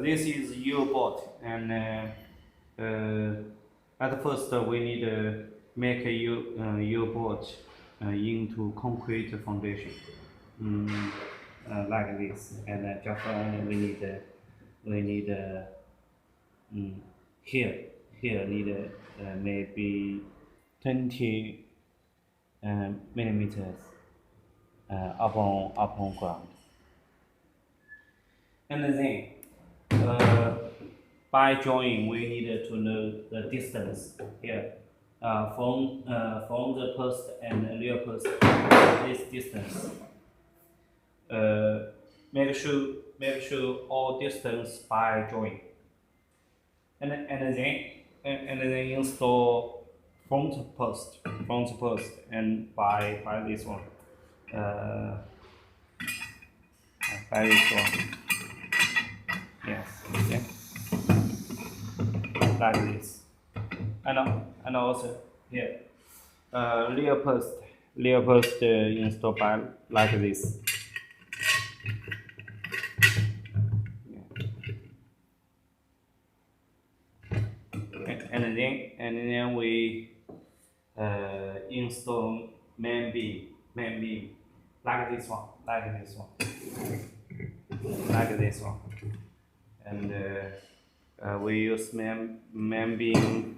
This is U-bolt, and at first we need to make a U-bolt into concrete foundation, like this, and just we need here need maybe 20 millimeters upon ground. And then by drawing we need to know the distance here from the post and rear post, this distance. Make sure all distance by drawing. And then install front post and by this one. By this one. Yes. Okay. Like this. And also here. Rear post install by like this. And then we install main beam like this one, and we use main beam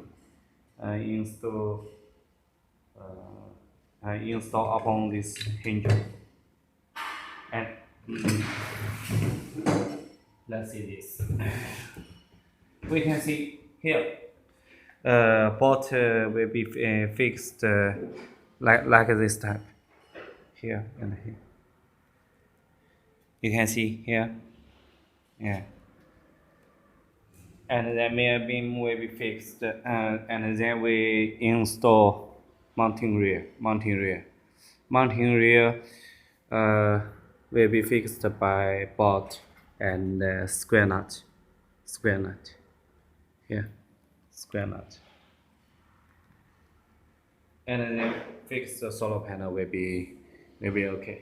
install upon this hinge, and let's see this. We can see here. Bolt will be fixed like this type, here and here. You can see here, yeah. And then main beam will be fixed, and then we install mounting rear. Mounting rear will be fixed by bolt and square nut. Here. Square nut, and then fix the solar panel will be okay.